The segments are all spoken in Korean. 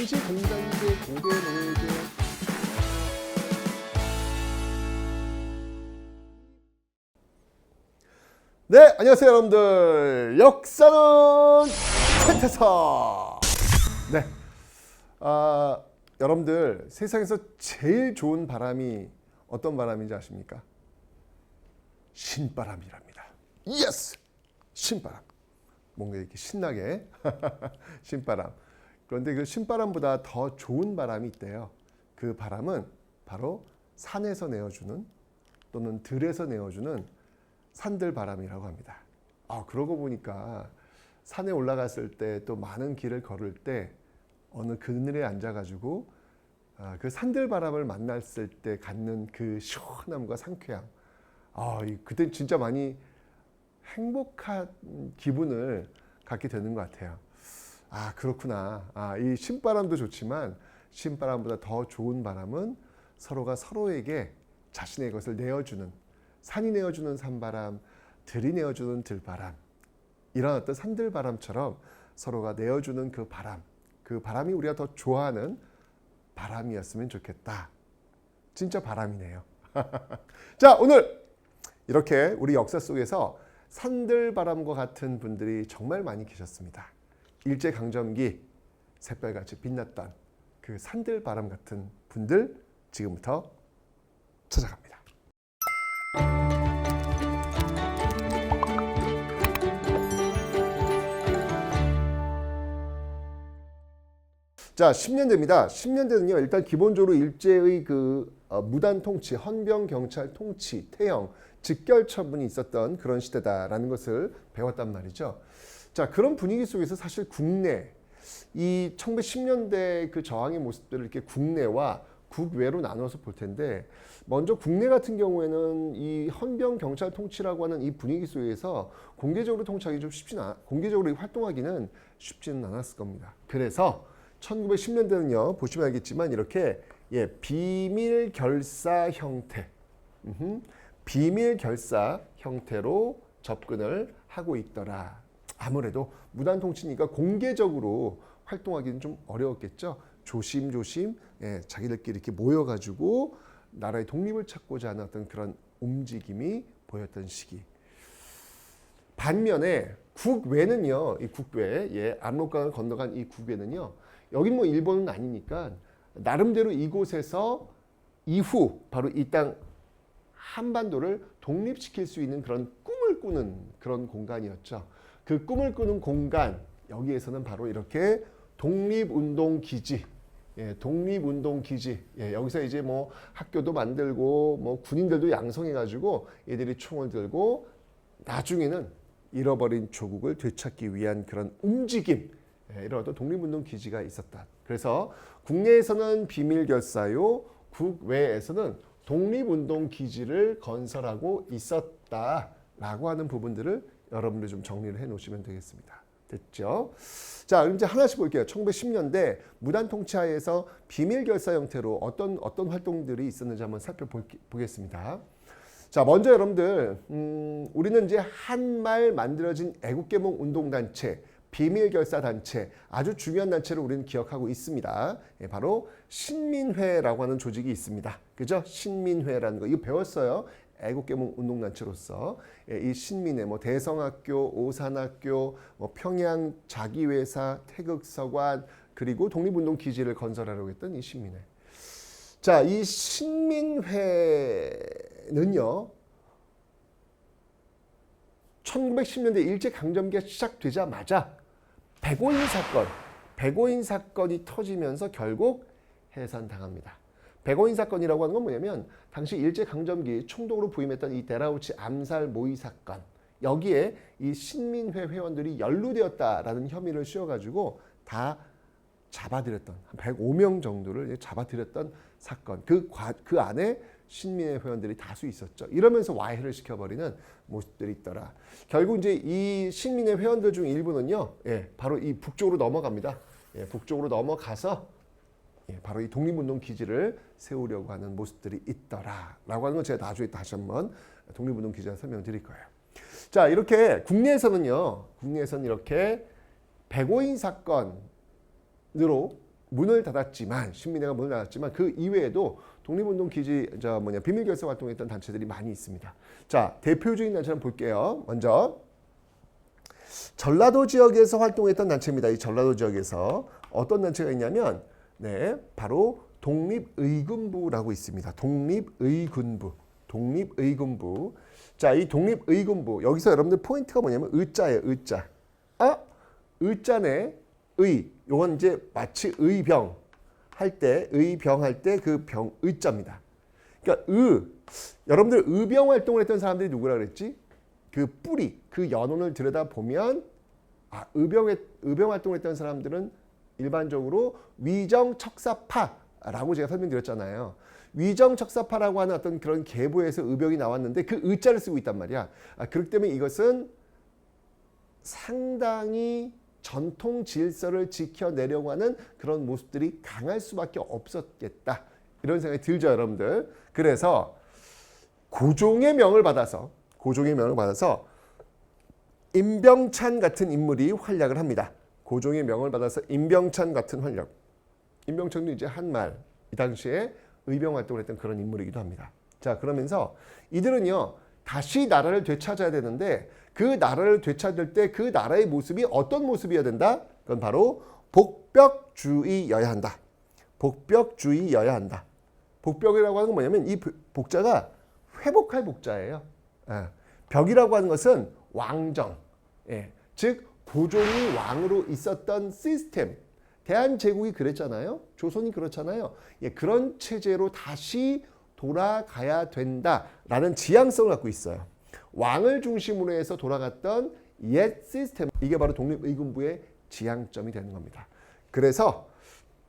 당시 공산제, 고대 노예제 네, 안녕하세요 여러분들. 역사는 최태성. 네, 여러분들 세상에서 제일 좋은 바람이 어떤 바람인지 아십니까? 신바람이랍니다. 예스! 신바람. 뭔가 이렇게 신나게 신바람. 그런데 그 신바람보다 더 좋은 바람이 있대요. 그 바람은 바로 산에서 내어주는 또는 들에서 내어주는 산들바람이라고 합니다. 그러고 보니까 산에 올라갔을 때 또 많은 길을 걸을 때 어느 그늘에 앉아가지고 그 산들바람을 만났을 때 갖는 그 시원함과 상쾌함, 그때 진짜 많이 행복한 기분을 갖게 되는 것 같아요. 그렇구나. 이 신바람도 좋지만 신바람보다 더 좋은 바람은 서로가 서로에게 자신의 것을 내어주는, 산이 내어주는 산바람, 들이 내어주는 들바람, 이런 어떤 산들바람처럼 서로가 내어주는 그 바람이 우리가 더 좋아하는 바람이었으면 좋겠다. 진짜 바람이네요. 자, 오늘 이렇게 우리 역사 속에서 산들바람과 같은 분들이 정말 많이 계셨습니다. 일제강점기 새별같이 빛났던 그 산들바람 같은 분들 지금부터 찾아갑니다. 자, 10년대입니다. 10년대는요, 일단 기본적으로 일제의 그 무단 통치, 헌병 경찰 통치, 태형, 직결 처분이 있었던 그런 시대다라는 것을 배웠단 말이죠. 자, 그런 분위기 속에서 사실 국내, 이 1910년대 그 저항의 모습들을 이렇게 국내와 국외로 나눠서 볼 텐데, 먼저 국내 같은 경우에는 이 헌병 경찰 통치라고 하는 이 분위기 속에서 공개적으로 통치하기 좀 공개적으로 활동하기는 쉽지는 않았을 겁니다. 그래서 1910년대는요, 보시면 알겠지만 이렇게 비밀 결사 형태, 비밀 결사 형태로 접근을 하고 있더라. 아무래도 무단 통치니까 공개적으로 활동하기는 좀 어려웠겠죠. 조심조심 자기들끼리 이렇게 모여가지고 나라의 독립을 찾고자 하는 어떤 그런 움직임이 보였던 시기. 반면에 국외는요, 이 국외, 압록강을 건너간 이 국외는요, 여긴 뭐 일본은 아니니까 나름대로 이곳에서 이후 바로 이 땅 한반도를 독립시킬 수 있는 그런 꿈을 꾸는 그런 공간이었죠. 그 꿈을 꾸는 공간, 여기에서는 바로 이렇게 독립운동기지, 독립운동기지, 여기서 이제 뭐 학교도 만들고 뭐 군인들도 양성해가지고 얘들이 총을 들고 나중에는 잃어버린 조국을 되찾기 위한 그런 움직임, 이런 어떤 독립운동 기지가 있었다. 그래서 국내에서는 비밀결사요, 국외에서는 독립운동 기지를 건설하고 있었다라고 하는 부분들을 여러분들 좀 정리를 해 놓으시면 되겠습니다. 됐죠? 자, 그럼 이제 하나씩 볼게요. 1910년대 무단 통치하에서 비밀결사 형태로 어떤 활동들이 있었는지 한번 살펴보겠습니다. 자, 먼저 여러분들, 우리는 이제 한말 만들어진 애국개몽 운동단체, 비밀결사단체, 아주 중요한 단체를 우리는 기억하고 있습니다. 바로 신민회라고 하는 조직이 있습니다. 그죠? 신민회라는 거, 이거 배웠어요. 애국개몽 운동단체로서. 이 신민회, 뭐 대성학교, 오산학교, 뭐 평양 자기회사, 태극서관, 그리고 독립운동 기지를 건설하려고 했던 이 신민회. 자, 이 신민회는요, 1910년대 일제강점기가 시작되자마자 백오인 사건이 터지면서 결국 해산당합니다. 백오인 사건이라고 하는 건 뭐냐면 당시 일제강점기 총독으로 부임했던 이 데라우치 암살 모의 사건, 여기에 이 신민회 회원들이 연루되었다라는 혐의를 씌워가지고 다 잡아들였던, 한 105명 정도를 잡아들였던 사건, 그 안에 신민회 회원들이 다수 있었죠. 이러면서 와해를 시켜버리는 모습들이 있더라. 결국 이제 이 신민회 회원들 중 일부는요, 바로 이 북쪽으로 넘어갑니다. 북쪽으로 넘어가서 바로 이 독립운동 기지를 세우려고 하는 모습들이 있더라라고 하는 건 제가 나중에 다시 한번 독립운동 기지를 설명드릴 거예요. 자, 이렇게 국내에서는 이렇게 백오인 사건으로 문을 닫았지만 신민회가 문을 닫았지만 그 이외에도 독립운동 기지 비밀결사 활동했던 단체들이 많이 있습니다. 자, 대표적인 단체를 볼게요. 먼저 전라도 지역에서 활동했던 단체입니다. 이 전라도 지역에서 어떤 단체가 있냐면 바로 독립의군부라고 있습니다. 독립의군부. 자, 이 독립의군부 여기서 여러분들 포인트가 뭐냐면 의자예요. 의자. 의자네 의. 요건 이제 마치 의병 할 때 그 병 의자입니다. 그러니까 여러분들 의병 활동을 했던 사람들이 누구라 그랬지? 그 뿌리, 그 연원을 들여다 보면 의병 활동을 했던 사람들은 일반적으로 위정척사파라고 제가 설명드렸잖아요. 위정척사파라고 하는 어떤 그런 계보에서 의병이 나왔는데 그 의자를 쓰고 있단 말이야. 그렇기 때문에 이것은 상당히 전통 질서를 지켜내려고 하는 그런 모습들이 강할 수밖에 없었겠다. 이런 생각이 들죠, 여러분들. 그래서 고종의 명을 받아서 임병찬 같은 인물이 활약을 합니다. 고종의 명을 받아서 임병찬 같은 활약. 임병찬도 이제 한말 이 당시에 의병 활동을 했던 그런 인물이기도 합니다. 자, 그러면서 이들은요 다시 나라를 되찾아야 되는데 그 나라를 되찾을 때 그 나라의 모습이 어떤 모습이어야 된다? 그건 바로 복벽주의여야 한다. 복벽주의여야 한다. 복벽이라고 하는 건 뭐냐면 이 복자가 회복할 복자예요. 벽이라고 하는 것은 왕정, 즉 고종이 왕으로 있었던 시스템. 대한제국이 그랬잖아요. 조선이 그렇잖아요. 그런 체제로 다시 돌아가야 된다라는 지향성을 갖고 있어요. 왕을 중심으로 해서 돌아갔던 옛 시스템. 이게 바로 독립의군부의 지향점이 되는 겁니다. 그래서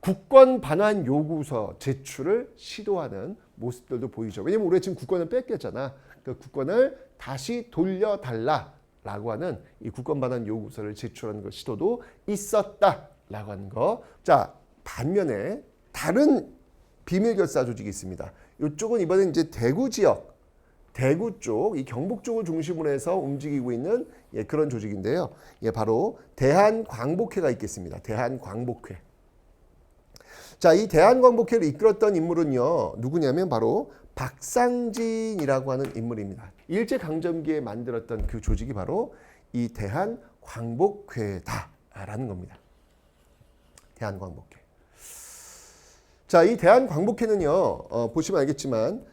국권 반환 요구서 제출을 시도하는 모습들도 보이죠. 왜냐면 우리가 지금 국권을 뺏겼잖아. 그 국권을 다시 돌려달라라고 하는 이 국권 반환 요구서를 제출하는 그 시도도 있었다라고 하는 거. 자, 반면에 다른 비밀결사 조직이 있습니다. 이쪽은 이번엔 이제 대구 지역, 대구 쪽, 이 경북 쪽을 중심으로 해서 움직이고 있는 그런 조직인데요. 바로 대한광복회가 있겠습니다. 대한광복회. 자, 이 대한광복회를 이끌었던 인물은요, 누구냐면 바로 박상진이라고 하는 인물입니다. 일제강점기에 만들었던 그 조직이 바로 이 대한광복회다라는 겁니다. 대한광복회. 자, 이 대한광복회는요, 보시면 알겠지만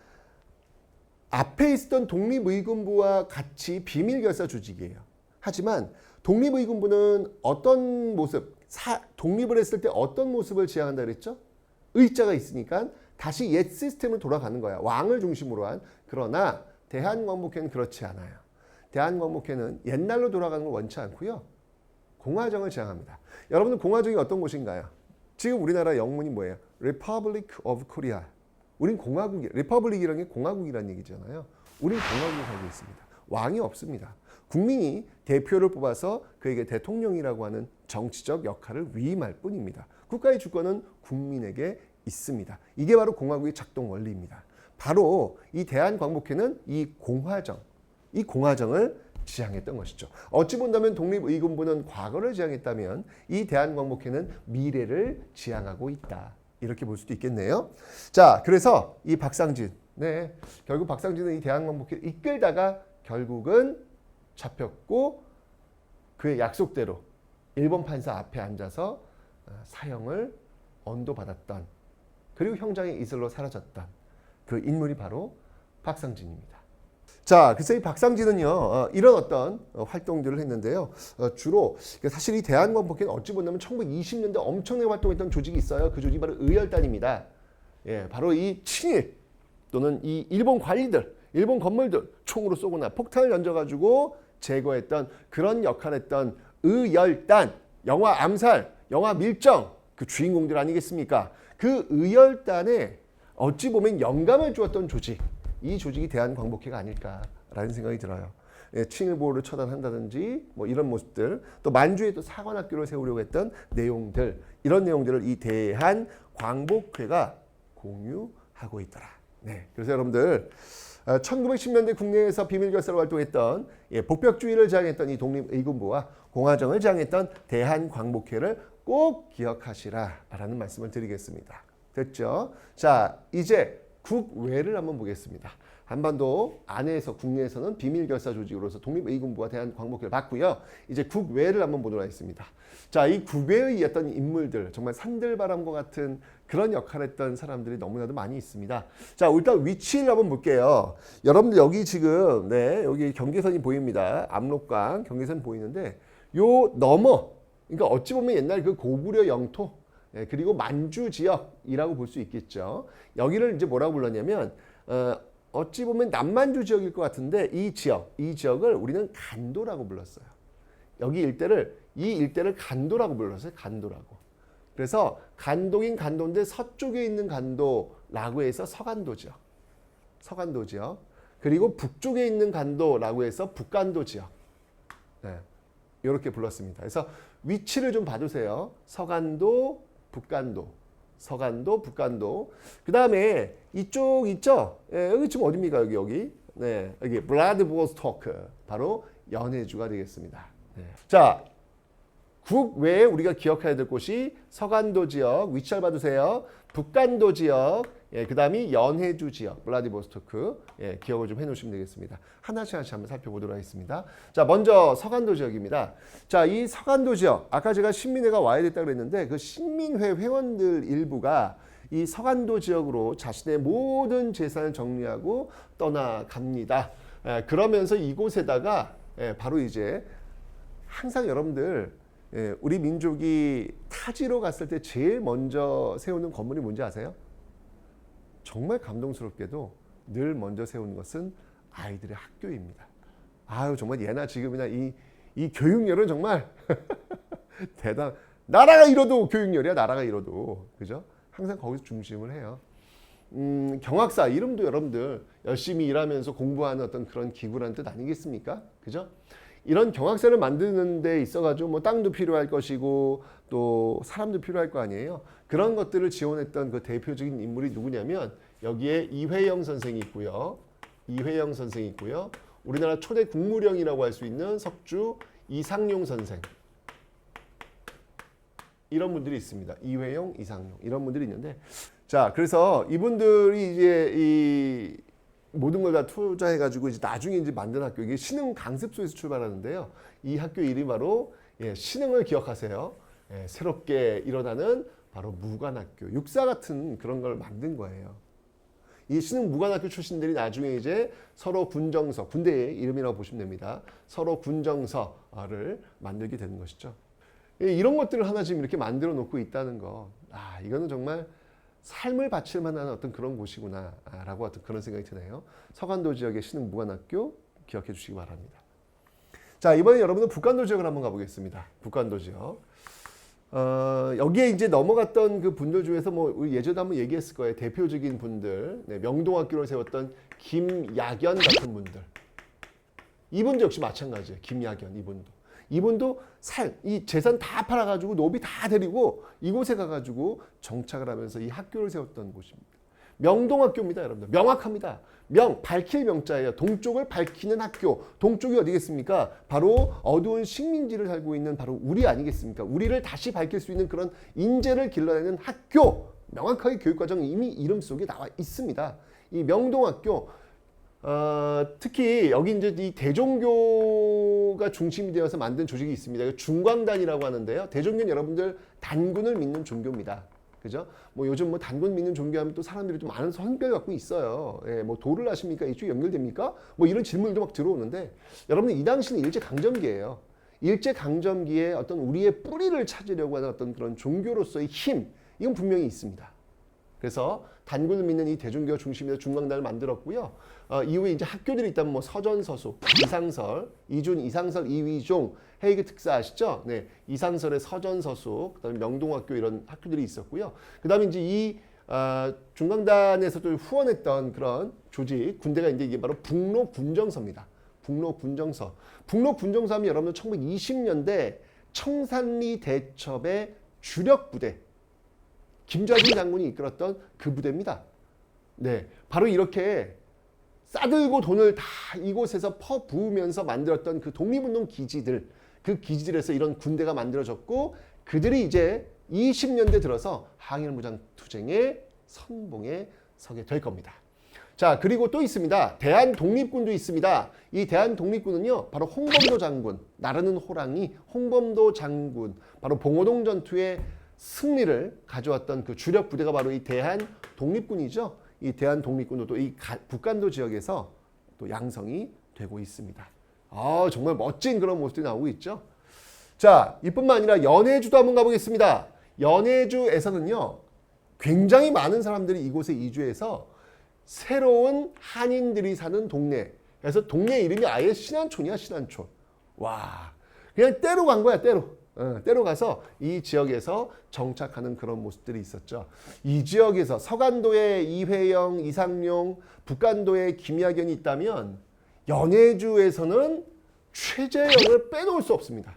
앞에 있었던 독립의군부와 같이 비밀결사 조직이에요. 하지만 독립의군부는 어떤 모습, 독립을 했을 때 어떤 모습을 지향한다 그랬죠? 의자가 있으니까 다시 옛 시스템으로 돌아가는 거야. 왕을 중심으로 한. 그러나 대한광복회는 그렇지 않아요. 대한광복회는 옛날로 돌아가는 걸 원치 않고요. 공화정을 지향합니다. 여러분들 공화정이 어떤 곳인가요? 지금 우리나라 영문이 뭐예요? Republic of Korea. 우린 공화국이, 리퍼블릭이라는 게 공화국이라는 얘기잖아요. 우린 공화국에 살고 있습니다. 왕이 없습니다. 국민이 대표를 뽑아서 그에게 대통령이라고 하는 정치적 역할을 위임할 뿐입니다. 국가의 주권은 국민에게 있습니다. 이게 바로 공화국의 작동 원리입니다. 바로 이 대한광복회는 이 공화정을 지향했던 것이죠. 어찌 본다면 독립의군부는 과거를 지향했다면 이 대한광복회는 미래를 지향하고 있다. 이렇게 볼 수도 있겠네요. 자, 그래서 이 박상진, 결국 박상진은 이 대한광복회를 이끌다가 결국은 잡혔고 그의 약속대로 일본 판사 앞에 앉아서 사형을 언도받았던, 그리고 형장의 이슬로 사라졌던 그 인물이 바로 박상진입니다. 자, 그래서 이 박상진은요, 이런 어떤 활동들을 했는데요. 주로 사실 이 대한광복회는 어찌 보면 1920년대 엄청나게 활동했던 조직이 있어요. 그 조직이 바로 의열단입니다. 바로 이 친일 또는 이 일본 관리들, 일본 건물들 총으로 쏘거나 폭탄을 던져가지고 제거했던 그런 역할을 했던 의열단, 영화 암살, 영화 밀정 그 주인공들 아니겠습니까? 그 의열단에 어찌 보면 영감을 주었던 조직, 이 조직이 대한광복회가 아닐까라는 생각이 들어요. 친일 보호를 처단한다든지 뭐 이런 모습들, 또 만주에 또 사관학교를 세우려고 했던 내용들, 이런 내용들을 이 대한광복회가 공유하고 있더라. 그래서 여러분들 1910년대 국내에서 비밀결사로 활동했던 복벽주의를 지향했던 이 독립의군부와 공화정을 지향했던 대한광복회를 꼭 기억하시라라는 말씀을 드리겠습니다. 됐죠? 자, 이제 국외를 한번 보겠습니다. 한반도 안에서 국내에서는 비밀결사 조직으로서 독립외교본부와 대한광복회를 봤고요. 이제 국외를 한번 보도록 하겠습니다. 자, 이 국외의 어떤 인물들, 정말 산들바람과 같은 그런 역할을 했던 사람들이 너무나도 많이 있습니다. 자, 일단 위치를 한번 볼게요. 여러분들 여기 지금 여기 경계선이 보입니다. 압록강 경계선 보이는데 요 넘어, 그러니까 어찌 보면 옛날 그 고구려 영토, 그리고 만주 지역이라고 볼 수 있겠죠. 여기를 이제 뭐라고 불렀냐면 어찌 보면 남만주 지역일 것 같은데 이 지역을 우리는 간도라고 불렀어요. 여기 이 일대를 간도라고 불렀어요. 간도라고. 그래서 간도긴 간도인데 서쪽에 있는 간도라고 해서 서간도 지역. 서간도 지역. 그리고 북쪽에 있는 간도라고 해서 북간도 지역. 네. 이렇게 불렀습니다. 그래서 위치를 좀 봐주세요. 서간도, 북간도. 서간도, 북간도. 그 다음에 이쪽 있죠? 여기 지금 어딥니까? 여기. 네, 여기 블라디보스토크. 바로 연해주가 되겠습니다. 네. 자, 국외에 우리가 기억해야 될 곳이 서간도 지역, 위치를 봐주세요. 북간도 지역, 그 다음이 연해주 지역, 블라디보스토크, 기억을 좀 해놓으시면 되겠습니다. 하나씩 한번 살펴보도록 하겠습니다. 자, 먼저 서간도 지역입니다. 자, 이 서간도 지역, 아까 제가 신민회가 와야 됐다고 그랬는데 그 신민회 회원들 일부가 이 서간도 지역으로 자신의 모든 재산을 정리하고 떠나갑니다. 그러면서 이곳에다가 바로 이제 항상 여러분들 우리 민족이 타지로 갔을 때 제일 먼저 세우는 건물이 뭔지 아세요? 정말 감동스럽게도 늘 먼저 세우는 것은 아이들의 학교입니다. 아유, 정말 예나 지금이나 이 교육열은 정말 나라가 이뤄도 교육열이야. 나라가 이뤄도. 그죠? 항상 거기서 중심을 해요. 경학사 이름도 여러분들 열심히 일하면서 공부하는 어떤 그런 기구라는 뜻 아니겠습니까? 그죠? 이런 경학사를 만드는 데 있어가지고 뭐 땅도 필요할 것이고 또 사람도 필요할 거 아니에요. 그런 것들을 지원했던 그 대표적인 인물이 누구냐면 여기에 이회영 선생이 있고요. 이회영 선생이 있고요. 우리나라 초대 국무령이라고 할 수 있는 석주 이상용 선생. 이런 분들이 있습니다. 이회영, 이상용 이런 분들이 있는데 자, 그래서 이분들이 이제 이 모든 걸 다 투자해가지고 이제 나중에 이제 만든 학교 이게 신흥 강습소에서 출발하는데요. 이 학교 이름이 바로 신흥을 기억하세요. 새롭게 일어나는 바로 무관학교, 육사 같은 그런 걸 만든 거예요. 이 신흥 무관학교 출신들이 나중에 이제 서로 군정서, 군대의 이름이라고 보시면 됩니다. 서로 군정서를 만들게 되는 것이죠. 이런 것들을 하나 지금 이렇게 만들어 놓고 있다는 거, 이거는 정말 삶을 바칠 만한 어떤 그런 곳이구나 라고 어떤 그런 생각이 드네요. 서간도 지역의 신흥 무관학교 기억해 주시기 바랍니다. 자, 이번에 여러분은 북간도 지역을 한번 가보겠습니다. 북간도 지역. 여기에 이제 넘어갔던 그 분들 중에서 뭐 우리 예전에 한번 얘기했을 거예요. 대표적인 분들, 명동학교를 세웠던 김야견 같은 분들. 이분도 역시 마찬가지예요. 김야견 이분도 이 재산 다 팔아가지고 노비 다 데리고 이곳에 가가지고 정착을 하면서 이 학교를 세웠던 곳입니다. 명동학교입니다, 여러분들. 명확합니다. 밝힐 명자예요. 동쪽을 밝히는 학교. 동쪽이 어디겠습니까? 바로 어두운 식민지를 살고 있는 바로 우리 아니겠습니까? 우리를 다시 밝힐 수 있는 그런 인재를 길러내는 학교. 명확하게 교육과정이 이미 이름 속에 나와 있습니다. 이 명동학교. 특히 여기 이제 이 대종교가 중심이 되어서 만든 조직이 있습니다. 중광단이라고 하는데요. 대종교는 여러분들 단군을 믿는 종교입니다. 그죠? 뭐 요즘 뭐 단군 믿는 종교하면 또 사람들이 좀 많은 성별 갖고 있어요. 뭐 도를 아십니까? 이쪽 연결됩니까? 뭐 이런 질문도 막 들어오는데 여러분 이 당시는 일제강점기예요. 일제강점기에 어떤 우리의 뿌리를 찾으려고 하는 어떤 그런 종교로서의 힘, 이건 분명히 있습니다. 그래서 단군을 믿는 이 대종교가 중심에서 중광단을 만들었고요. 이후에 이제 학교들이 있다면 뭐 서전서수, 이상설, 이준, 이상설, 이위종, 헤이그 특사 아시죠? 네, 이상설의 서전서수, 그다음에 명동학교 이런 학교들이 있었고요. 그다음에 이제 이 중광단에서 또 후원했던 그런 조직, 군대가 이제 바로 북로군정서입니다. 북로군정서. 북로군정서 하면 여러분 1920년대 청산리 대첩의 주력 부대. 김좌진 장군이 이끌었던 그 부대입니다. 네, 바로 이렇게 싸들고 돈을 다 이곳에서 퍼부으면서 만들었던 그 독립운동 기지들, 그 기지들에서 이런 군대가 만들어졌고 그들이 이제 20년대 들어서 항일무장 투쟁의 선봉에 서게 될 겁니다. 자, 그리고 또 있습니다. 대한독립군도 있습니다. 이 대한독립군은요, 바로 홍범도 장군, 나르는 호랑이 홍범도 장군, 바로 봉오동 전투의 승리를 가져왔던 그 주력 부대가 바로 이 대한독립군이죠. 이 대한독립군도 또 이 북간도 지역에서 또 양성이 되고 있습니다. 정말 멋진 그런 모습들이 나오고 있죠. 자, 이뿐만 아니라 연해주도 한번 가보겠습니다. 연해주에서는요, 굉장히 많은 사람들이 이곳에 이주해서 새로운 한인들이 사는 동네. 그래서 동네 이름이 아예 신안촌이야, 신안촌. 와, 그냥 때로 간 거야, 때로. 때로 가서 이 지역에서 정착하는 그런 모습들이 있었죠. 이 지역에서 서간도에 이회영, 이상용, 북간도에 김야견이 있다면 연해주에서는 최재형을 빼놓을 수 없습니다.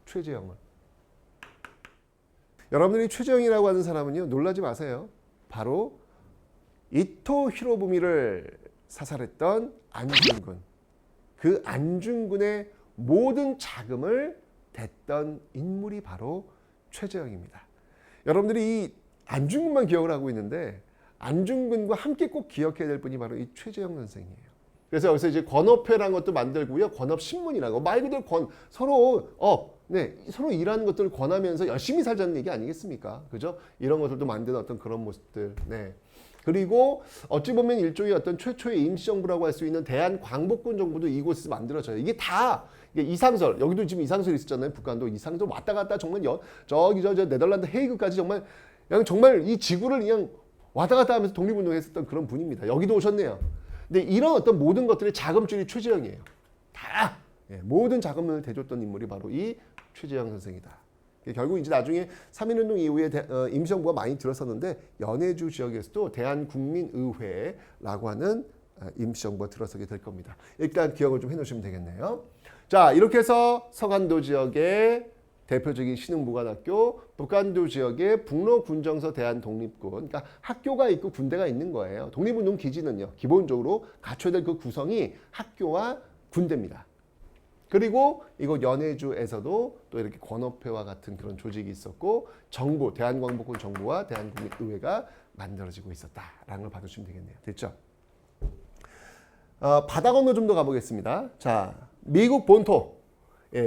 최재형을. 여러분들이 최재형이라고 하는 사람은요, 놀라지 마세요. 바로 이토 히로부미를 사살했던 안중근. 그 안중근의 모든 자금을 댔던 인물이 바로 최재형입니다. 여러분들이 이 안중근만 기억을 하고 있는데 안중근과 함께 꼭 기억해야 될 분이 바로 이 최재형 선생이에요. 그래서 여기서 이제 권업회라는 것도 만들고요. 권업신문이라고 말 그대로 서로 서로 일하는 것들을 권하면서 열심히 살자는 얘기 아니겠습니까? 그죠? 이런 것들도 만드는 어떤 그런 모습들. 네. 그리고 어찌 보면 일종의 어떤 최초의 임시정부라고 할 수 있는 대한광복군 정부도 이곳에서 만들어져요. 이게 다 이상설, 여기도 지금 이상설이 있었잖아요. 북한도 이상설 왔다 갔다 정말 저기 저 네덜란드 헤이그까지 정말 이 지구를 그냥 왔다 갔다 하면서 독립운동했었던 그런 분입니다. 여기도 오셨네요. 근데 이런 어떤 모든 것들의 자금줄이 최재형이에요. 다 모든 자금을 대줬던 인물이 바로 이 최재형 선생이다. 결국 이제 나중에 3.1운동 이후에 임시정부가 많이 들어섰는데 연해주 지역에서도 대한국민의회라고 하는 임시정부가 들어서게 될 겁니다. 일단 기억을 좀 해놓으시면 되겠네요. 자, 이렇게 해서 서간도 지역의 대표적인 신흥무관학교, 북간도 지역의 북로군정서 대한독립군. 그러니까 학교가 있고 군대가 있는 거예요. 독립운동 기지는요, 기본적으로 갖춰야 될 그 구성이 학교와 군대입니다. 그리고 이곳 연해주에서도 또 이렇게 권업회와 같은 그런 조직이 있었고 정부, 대한광복군 정부와 대한국민의회가 만들어지고 있었다라는 걸 봐주시면 되겠네요. 됐죠? 바다 건너 좀 더 가보겠습니다. 자, 미국 본토.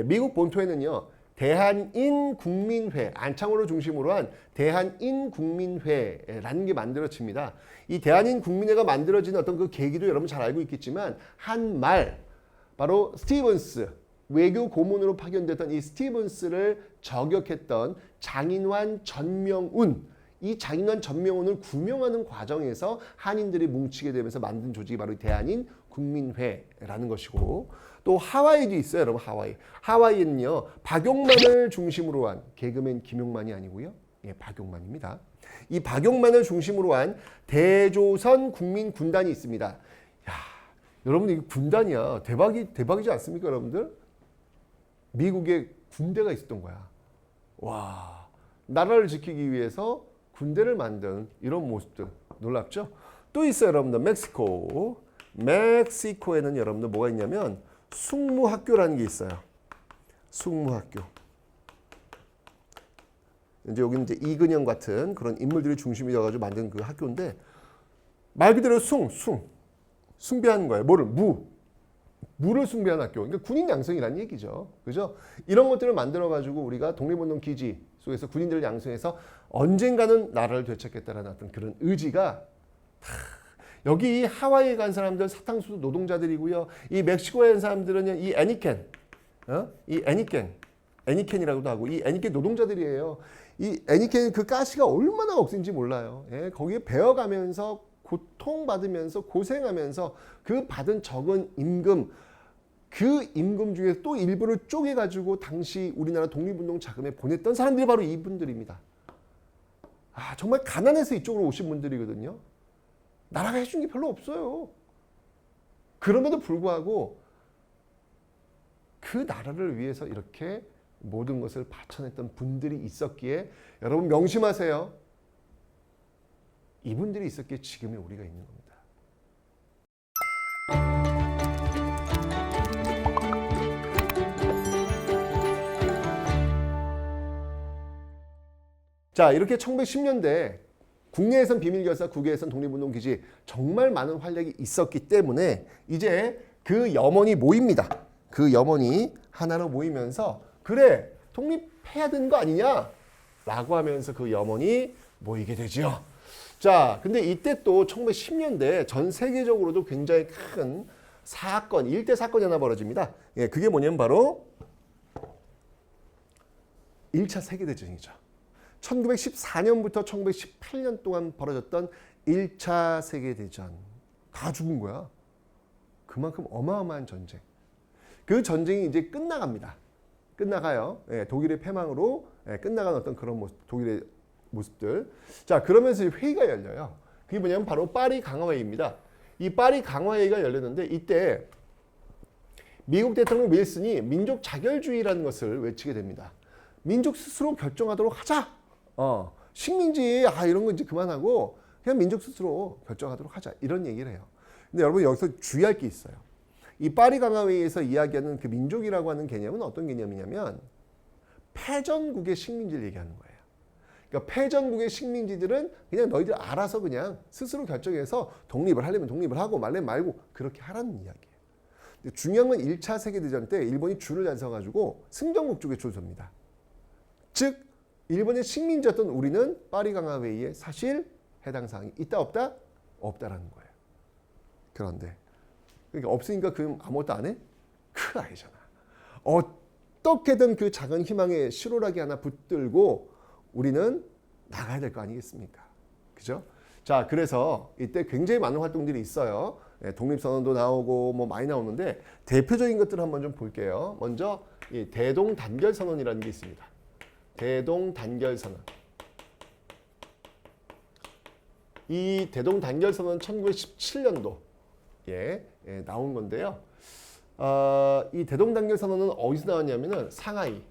미국 본토에는요, 대한인국민회, 안창호를 중심으로 한 대한인국민회라는 게 만들어집니다. 이 대한인국민회가 만들어진 어떤 그 계기도 여러분 잘 알고 있겠지만 한말 바로 스티븐스, 외교 고문으로 파견됐던 이 스티븐스를 저격했던 장인환 전명운, 이 장인환 전명운을 구명하는 과정에서 한인들이 뭉치게 되면서 만든 조직이 바로 대한인 국민회라는 것이고, 또 하와이도 있어요, 여러분. 하와이는요, 박용만을 중심으로 한, 개그맨 김용만이 아니고요, 박용만입니다. 이 박용만을 중심으로 한 대조선 국민군단이 있습니다. 야, 여러분, 이게 군단이야. 대박이지 않습니까, 여러분들? 미국에 군대가 있었던 거야. 와, 나라를 지키기 위해서 군대를 만든 이런 모습들 놀랍죠? 또 있어요, 여러분들. 멕시코에는 여러분들 뭐가 있냐면 숙무학교라는 게 있어요. 숙무학교. 이제 여기는 이제 이근영 같은 그런 인물들이 중심이 되어가지고 만든 그 학교인데 말 그대로 숭배하는 거예요. 무를 숭배하는 학교. 그러니까 군인 양성이라는 얘기죠. 그죠? 이런 것들을 만들어가지고 우리가 독립운동 기지 속에서 군인들을 양성해서 언젠가는 나라를 되찾겠다라는 어떤 그런 의지가 여기 하와이에 간 사람들 사탕수수 노동자들이고요. 이 멕시코에 간 사람들은 이 애니켄이라고도 하고 이 애니켄 노동자들이에요. 이 애니켄 그 가시가 얼마나 억센지 몰라요. 거기에 배워가면서 고통받으면서 고생하면서 그 받은 적은 임금, 그 임금 중에서 또 일부를 쪼개가지고 당시 우리나라 독립운동 자금에 보냈던 사람들이 바로 이분들입니다. 정말 가난해서 이쪽으로 오신 분들이거든요. 나라가 해준 게 별로 없어요. 그럼에도 불구하고 그 나라를 위해서 이렇게 모든 것을 바쳐냈던 분들이 있었기에 여러분 명심하세요. 이분들이 있었기에 지금의 우리가 있는 겁니다. 자, 이렇게 1910년대 국내에선 비밀결사, 국외에선 독립운동기지 정말 많은 활약이 있었기 때문에 이제 그 염원이 모입니다. 그 염원이 하나로 모이면서 그래, 독립해야 되는 거 아니냐? 라고 하면서 그 염원이 모이게 되죠. 자, 근데 이때 또 1910년대 전 세계적으로도 굉장히 큰 사건, 일대 사건이 하나 벌어집니다. 예, 그게 뭐냐면 바로 1차 세계대전이죠. 1914년부터 1918년 동안 벌어졌던 1차 세계대전. 다 죽은 거야. 그만큼 어마어마한 전쟁. 그 전쟁이 이제 끝나갑니다. 끝나가요. 예, 독일의 패망으로 끝나간 어떤 그런 모습, 독일의 모습들. 자, 그러면서 회의가 열려요. 그게 뭐냐면 바로 파리 강화회의입니다. 이 파리 강화회의가 열렸는데 이때 미국 대통령 윌슨이 민족 자결주의라는 것을 외치게 됩니다. 민족 스스로 결정하도록 하자. 식민지 이런 거 이제 그만하고 그냥 민족 스스로 결정하도록 하자. 이런 얘기를 해요. 근데 여러분 여기서 주의할 게 있어요. 이 파리 강화회의에서 이야기하는 그 민족이라고 하는 개념은 어떤 개념이냐면 패전국의 식민지를 얘기하는 거예요. 그러니까 패전국의 식민지들은 그냥 너희들 알아서 그냥 스스로 결정해서 독립을 하려면 독립을 하고 말려면 말고 그렇게 하라는 이야기예요. 근데 중요한 건 1차 세계대전 때 일본이 줄을 잘 서가지고 승전국 쪽에 줄 섭니다. 즉 일본의 식민지였던 우리는 파리 강화회의에 사실 해당 사항이 있다 없다? 없다라는 거예요. 그런데 그러니까 없으니까 그럼 아무것도 안 해? 그거 아니잖아. 어떻게든 그 작은 희망에 실오라기 하나 붙들고 우리는 나가야 될 거 아니겠습니까? 그죠? 자, 그래서 이때 굉장히 많은 활동들이 있어요. 독립선언도 나오고 뭐 많이 나오는데 대표적인 것들을 한번 좀 볼게요. 먼저 이 대동단결선언이라는 게 있습니다. 대동단결선언. 이 대동단결선언은 1917년도 나온 건데요. 이 대동단결선언은 어디서 나왔냐면은 상하이.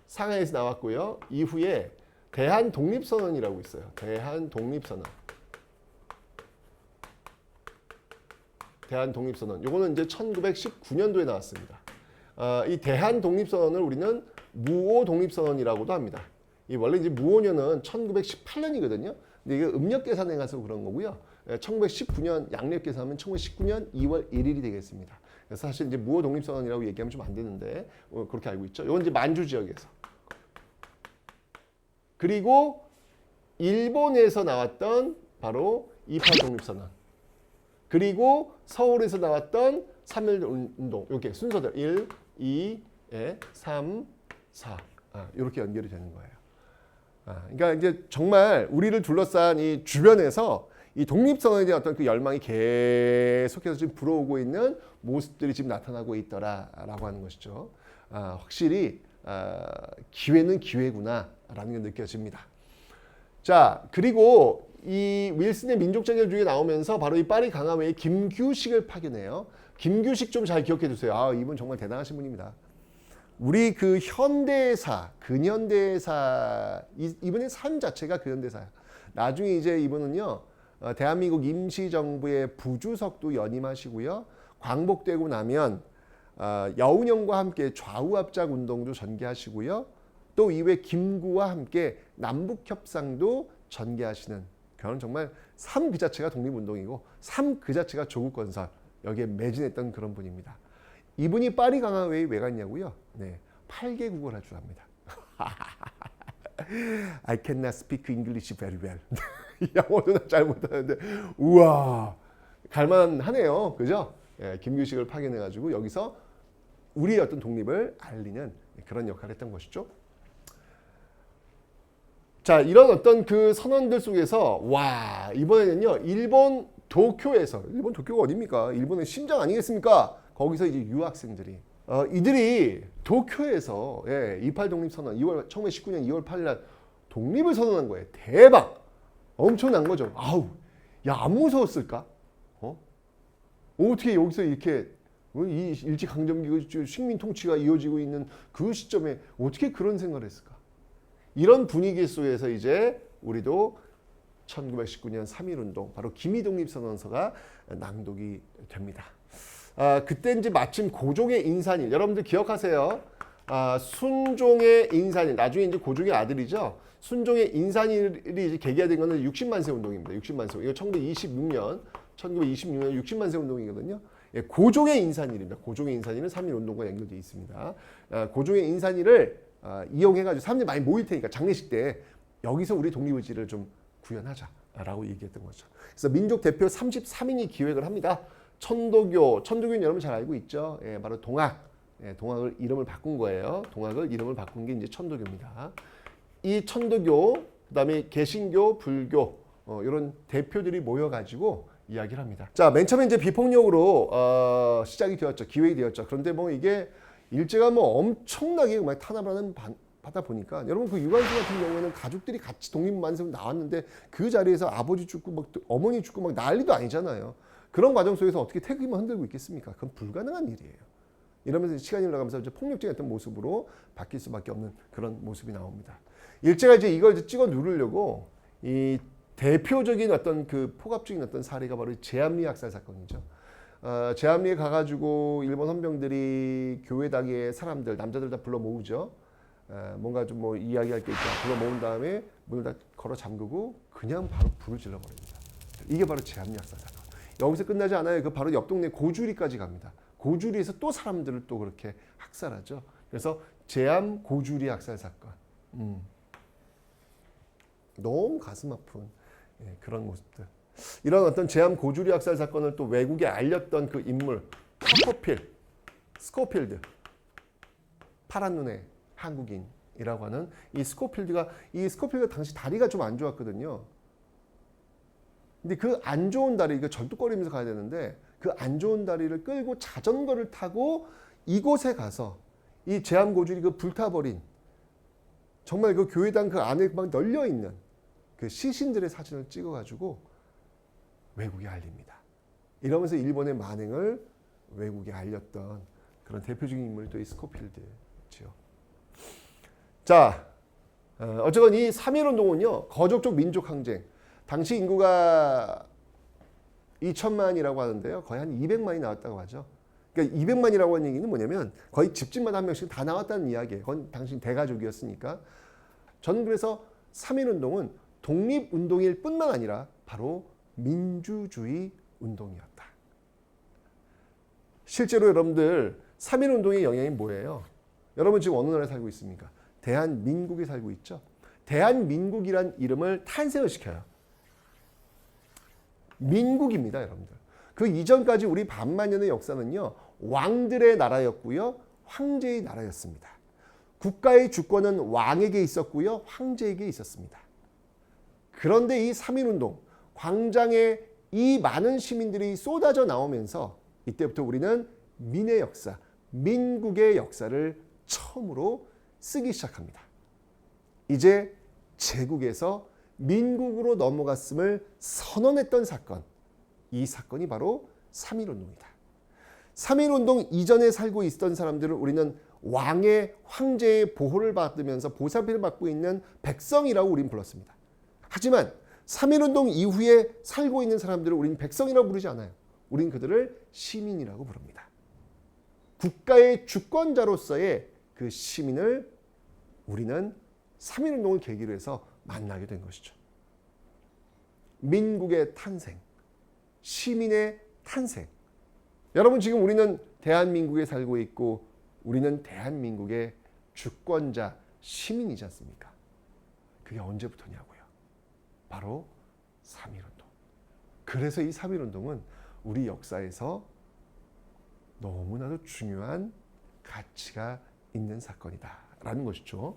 상하이에서 나왔고요. 이후에 대한독립선언이라고 있어요. 대한독립선언. 대한독립선언. 요거는 이제 1919년도에 나왔습니다. 이 대한독립선언을 우리는 무오독립선언이라고도 합니다. 이 원래 이제 무오년은 1918년이거든요. 근데 이게 음력 계산에 가서 그런 거고요. 1919년 양력 계산하면 1919년 2월 1일이 되겠습니다. 그래서 사실 이제 무오 독립선언이라고 얘기하면 좀 안 되는데 그렇게 알고 있죠. 이건 이제 만주 지역에서. 그리고 일본에서 나왔던 바로 28 독립선언. 그리고 서울에서 나왔던 3.1 운동. 이렇게 순서대로 1, 2, 3, 4. 이렇게 연결이 되는 거예요. 그러니까 이제 정말 우리를 둘러싼 이 주변에서 이 독립선언에 대한 어떤 그 열망이 계속해서 지금 불어오고 있는 모습들이 지금 나타나고 있더라라고 하는 것이죠. 확실히 기회는 기회구나라는 게 느껴집니다. 자, 그리고 이 윌슨의 민족자결주의가 나오면서 바로 이 파리 강화회의 김규식을 파견해요. 김규식 좀 잘 기억해 두세요. 이분 정말 대단하신 분입니다. 우리 그 현대사, 근현대사, 이분의 삶 자체가 근현대사야. 나중에 이제 이분은요, 대한민국 임시정부의 부주석도 연임하시고요. 광복되고 나면 여운형과 함께 좌우합작 운동도 전개하시고요. 또 이후에 김구와 함께 남북협상도 전개하시는 그런 정말 삶 그 자체가 독립운동이고 삶 그 자체가 조국건설 여기에 매진했던 그런 분입니다. 이분이 파리 강화회의 왜 갔냐고요? 네, 8개국어를 할 줄 압니다. I cannot speak English very well. 영어도 잘 못하는데 우와 갈만하네요. 그죠? 김규식을 파견해가지고 여기서 우리의 어떤 독립을 알리는 그런 역할을 했던 것이죠. 자, 이런 어떤 그 선언들 속에서 와 이번에는요 일본 도쿄에서 일본 도쿄가 어디입니까? 일본의 심장 아니겠습니까? 거기서 이제 유학생들이 이들이 도쿄에서 28 독립선언 1919년 2월 8일 날 독립을 선언한 거예요. 대박! 엄청난 거죠. 아우, 야, 안 무서웠을까? 어떻게 여기서 이렇게 이 일제강점기 식민 통치가 이어지고 있는 그 시점에 어떻게 그런 생각을 했을까? 이런 분위기 속에서 이제 우리도 1919년 3.1운동, 바로 김이독립선언서가 낭독이 됩니다. 그때 이제 마침 고종의 인산일, 여러분들 기억하세요? 순종의 인산일, 나중에 이제 고종의 아들이죠. 순종의 인산일이 이제 계기가 된 거는 60만 세 운동입니다. 60만 세. 이거 1926년 60만 세 운동이거든요. 예, 고종의 인산일입니다. 고종의 인산일은 3.1 운동과 연결되어 있습니다. 고종의 인산일을 이용해가지고 사람들이 많이 모일 테니까 장례식 때 여기서 우리 독립의지를 좀 구현하자라고 얘기했던 거죠. 그래서 민족 대표 33인이 기획을 합니다. 천도교는 여러분 잘 알고 있죠. 예, 바로 동학. 예, 동학을 이름을 바꾼 거예요. 동학을 이름을 바꾼 게 이제 천도교입니다. 이 천도교, 그다음에 개신교, 불교 이런 대표들이 모여가지고 이야기를 합니다. 자, 맨 처음에 이제 비폭력으로 시작이 되었죠. 기획이 되었죠. 그런데 뭐 이게 일제가 뭐 엄청나게 막 탄압을 받다 보니까 여러분 그 유관순 같은 경우에는 가족들이 같이 독립만세 나왔는데 그 자리에서 아버지 죽고 막 어머니 죽고 막 난리도 아니잖아요. 그런 과정 속에서 어떻게 태극기만 흔들고 있겠습니까? 그건 불가능한 일이에요. 이러면서 시간이 흘러가면서 이제 폭력적인 어떤 모습으로 바뀔 수밖에 없는 그런 모습이 나옵니다. 일제가 이제 이걸 이제 찍어 누르려고 이 대표적인 어떤 그 포갑적인 어떤 사례가 바로 제암리 학살 사건이죠. 제암리에 가가지고 일본 헌병들이 교회당의 사람들, 남자들 다 불러 모으죠. 뭔가 좀 뭐 이야기할 게 있다. 불러 모은 다음에 문을 다 걸어 잠그고 그냥 바로 불을 질러 버립니다. 이게 바로 제암리 학살 사건. 여기서 끝나지 않아요. 그 바로 옆 동네 고주리까지 갑니다. 고주리에서 또 사람들을 또 그렇게 학살하죠. 그래서 제암 고주리 학살 사건. 너무 가슴 아픈 그런 모습들. 이런 어떤 제암 고주리 학살 사건을 또 외국에 알렸던 그 인물 스코필드, 파란 눈의 한국인이라고 하는 이 스코필드가 당시 다리가 좀 안 좋았거든요. 근데 그 안 좋은 다리, 이거 절뚝거리면서 가야 되는데 그 안 좋은 다리를 끌고 자전거를 타고 이곳에 가서 이 제암 고주리 그 불타버린 정말 그 교회당 그 안에 막 널려 있는 그 시신들의 사진을 찍어가지고 외국에 알립니다. 이러면서 일본의 만행을 외국에 알렸던 그런 대표적인 인물이 또 이 스코필드죠. 자, 어쨌건 이 3.1운동은요, 거족적 민족 항쟁. 당시 인구가 2천만이라고 하는데요. 거의 한 200만이 나왔다고 하죠. 그러니까 200만이라고 하는 얘기는 뭐냐면 거의 집집마다 한 명씩 다 나왔다는 이야기예요. 그건 당시 대가족이었으니까. 저는 그래서 3.1운동은 독립운동일 뿐만 아니라 바로 민주주의 운동이었다. 실제로 여러분들 3.1운동의 영향이 뭐예요? 여러분 지금 어느 나라에 살고 있습니까? 대한민국에 살고 있죠. 대한민국이란 이름을 탄생을 시켜요. 민국입니다, 여러분들. 그 이전까지 우리 반만년의 역사는요, 왕들의 나라였고요, 황제의 나라였습니다. 국가의 주권은 왕에게 있었고요, 황제에게 있었습니다. 그런데 이 3.1운동, 광장에 이 많은 시민들이 쏟아져 나오면서 이때부터 우리는 민의 역사, 민국의 역사를 처음으로 쓰기 시작합니다. 이제 제국에서 민국으로 넘어갔음을 선언했던 사건, 이 사건이 바로 3.1운동이다. 3.1운동 이전에 살고 있던 사람들을 우리는 왕의 황제의 보호를 받으면서 보살피를 받고 있는 백성이라고 우리는 불렀습니다. 하지만 3.1운동 이후에 살고 있는 사람들을 우리는 백성이라고 부르지 않아요. 우리는 그들을 시민이라고 부릅니다. 국가의 주권자로서의 그 시민을 우리는 3.1운동을 계기로 해서 만나게 된 것이죠. 민국의 탄생, 시민의 탄생. 여러분 지금 우리는 대한민국에 살고 있고 우리는 대한민국의 주권자, 시민이지 않습니까? 그게 언제부터냐고요. 바로 3.1운동. 그래서 이 3.1운동은 우리 역사에서 너무나도 중요한 가치가 있는 사건이다라는 것이죠.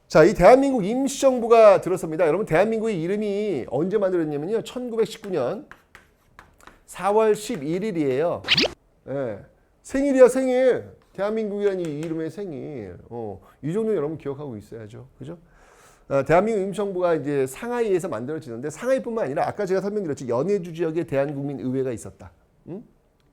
자, 이 대한민국 임시정부가 들어섭니다. 여러분 대한민국의 이름이 언제 만들어졌냐면요. 1919년 4월 11일이에요. 예, 생일이야, 생일. 대한민국이라는 이 이름의 생일. 이 정도 여러분 기억하고 있어야죠. 그죠? 대한민국 임시정부가 이제 상하이에서 만들어지는데 상하이뿐만 아니라 아까 제가 설명드렸죠. 연해주 지역에 대한국민의회가 있었다.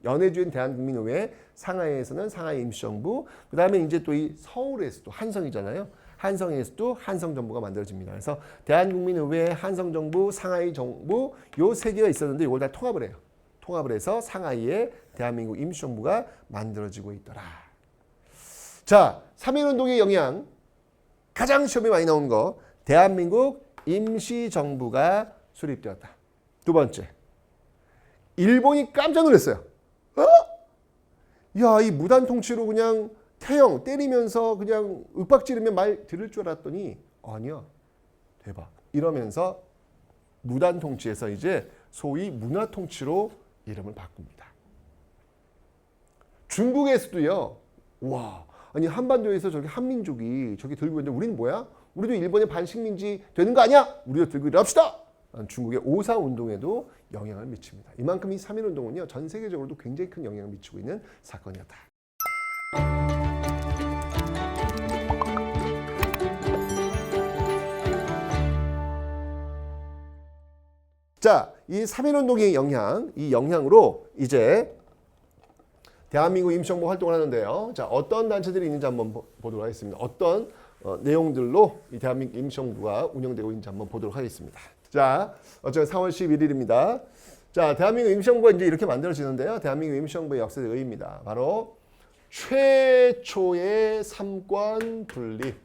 연해주인 대한국민의회, 상하이에서는 상하이 임시정부, 그 다음에 이제 또 이 서울에서도 한성이잖아요. 한성에서도 한성정부가 만들어집니다. 그래서 대한국민의회, 한성정부, 상하이정부 요 세 개가 있었는데 이걸 다 통합을 해요. 통합을 해서 상하이에 대한민국 임시정부가 만들어지고 있더라. 자, 3.1운동의 영향 가장 시험에 많이 나온 거 대한민국 임시정부가 수립되었다. 두 번째, 일본이 깜짝 놀랐어요. 어? 야, 이 무단 통치로 그냥 태형 때리면서 그냥 윽박 지르면 말 들을 줄 알았더니 아니야. 대박. 이러면서 무단 통치에서 이제 소위 문화 통치로 이름을 바꿉니다. 중국에서도요. 와, 아니 한반도에서 저기 한민족이 저기 들고 있는데 우리는 뭐야? 우리도 일본의 반식민지 되는 거 아니야? 우리도 들고 일합시다. 중국의 오사운동에도 영향을 미칩니다. 이만큼 이 3.1운동은요. 전 세계적으로도 굉장히 큰 영향을 미치고 있는 사건이었다. 자, 이 3.1운동의 영향, 이 영향으로 이제 대한민국 임시정부 활동을 하는데요. 자, 어떤 단체들이 있는지 한번 보도록 하겠습니다. 어떤 내용들로 이 대한민국 임시정부가 운영되고 있는지 한번 보도록 하겠습니다. 자, 어쨌든 4월 11일입니다. 자, 대한민국 임시정부가 이제 이렇게 만들어지는데요. 대한민국 임시정부의 역사적 의의입니다. 바로 최초의 삼권 분립.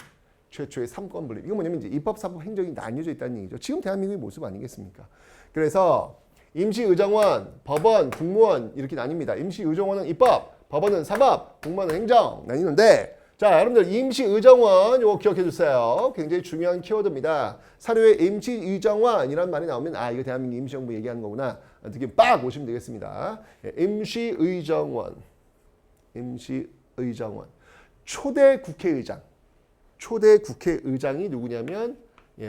최초의 삼권 분립. 이거 뭐냐면 이제 입법, 사법, 행정이 나뉘어져 있다는 얘기죠. 지금 대한민국의 모습 아니겠습니까? 그래서 임시의정원, 법원, 국무원 이렇게 나뉩니다. 임시의정원은 입법, 법원은 사법, 국무원은 행정 나뉘는데 자, 여러분들 임시의정원 이거 기억해 주세요. 굉장히 중요한 키워드입니다. 사료에 임시의정원이라는 말이 나오면 아, 이거 대한민국 임시정부 얘기하는 거구나. 어떻게 빡 오시면 되겠습니다. 임시의정원. 임시의정원. 초대 국회의장. 초대 국회의장이 누구냐면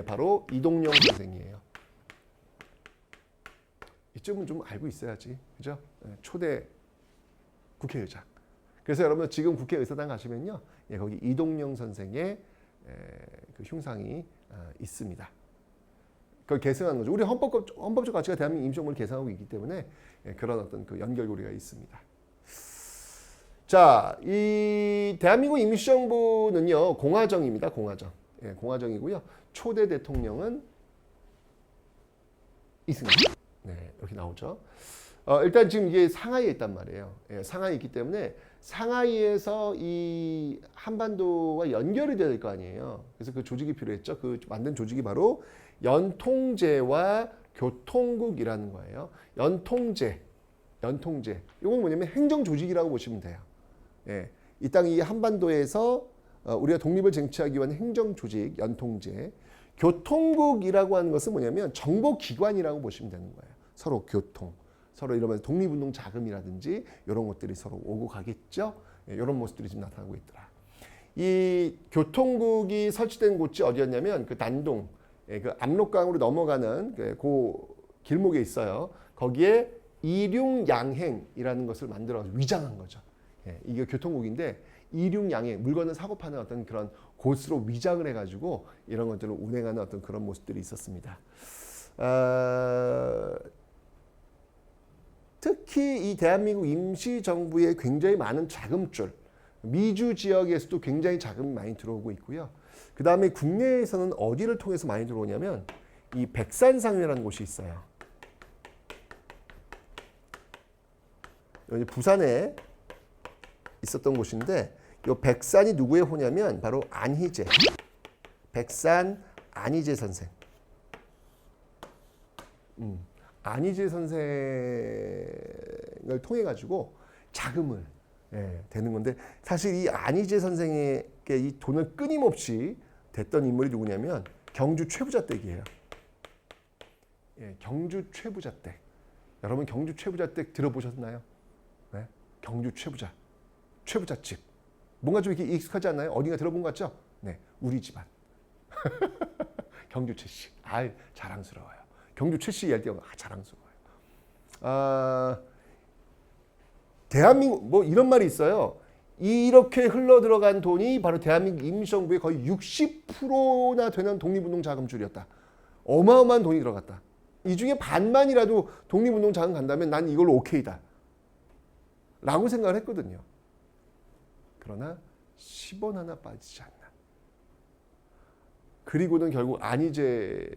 바로 이동영 선생이에요. 이쯤은 좀 알고 있어야지. 그죠? 초대 국회의장. 그래서 여러분 지금 국회의사당 가시면요. 거기 이동영 선생의 그 흉상이 있습니다. 그걸 계승하는 거죠. 우리 헌법적 가치가 대한민국 임시정부를 계승하고 있기 때문에 그런 어떤 그 연결고리가 있습니다. 자, 이 대한민국 임시정부는요. 공화정입니다. 공화정. 공화정이고요. 초대 대통령은 이승만. 네, 이렇게 나오죠. 일단 지금 이게 상하이에 있단 말이에요. 상하이에 있기 때문에 상하이에서 이 한반도와 연결이 될 거 아니에요. 그래서 그 조직이 필요했죠. 그 만든 조직이 바로 연통제와 교통국이라는 거예요. 연통제. 이건 뭐냐면 행정 조직이라고 보시면 돼요. 이 땅 이 한반도에서 우리가 독립을 쟁취하기 위한 행정 조직, 연통제. 교통국이라고 하는 것은 뭐냐면 정보기관이라고 보시면 되는 거예요. 서로 교통, 서로 이러면서 독립운동 자금이라든지 이런 것들이 서로 오고 가겠죠. 이런 모습들이 지금 나타나고 있더라. 이 교통국이 설치된 곳이 어디였냐면 그 난동, 그 압록강으로 넘어가는 그 길목에 있어요. 거기에 이륙양행이라는 것을 만들어서 위장한 거죠. 이게 교통국인데 이륙양행, 물건을 사고 파는 어떤 그런 곳으로 위장을 해가지고 이런 것들을 운행하는 어떤 그런 모습들이 있었습니다. 특히 이 대한민국 임시정부에 굉장히 많은 자금줄, 미주 지역에서도 굉장히 자금이 많이 들어오고 있고요. 그 다음에 국내에서는 어디를 통해서 많이 들어오냐면 이 백산상회라는 곳이 있어요. 여기 부산에 있었던 곳인데 이 백산이 누구의 호냐면 바로 안희제. 백산 안희제 선생. 안희제 선생을 통해 가지고 자금을 되는 건데 사실 이 안희제 선생에게 이 돈을 끊임없이 댔던 인물이 누구냐면 경주 최부자댁이에요. 경주 최부자댁. 여러분 경주 최부자댁 들어보셨나요? 네? 경주 최부자집. 뭔가 좀 이렇게 익숙하지 않나요? 어딘가 들어본 것 같죠? 네, 우리 집안. 경주 최씨. 자랑스러워요. 경주 최씨 이야기 때문에 자랑스러워요. 대한민국 뭐 이런 말이 있어요. 이렇게 흘러 들어간 돈이 바로 대한민국 임시정부의 거의 60%나 되는 독립운동 자금줄이었다. 어마어마한 돈이 들어갔다. 이 중에 반만이라도 독립운동 자금 간다면 난 이걸로 오케이다. 라고 생각을 했거든요. 그러나 10원 하나 빠지지 않나. 그리고는 결국 안희제의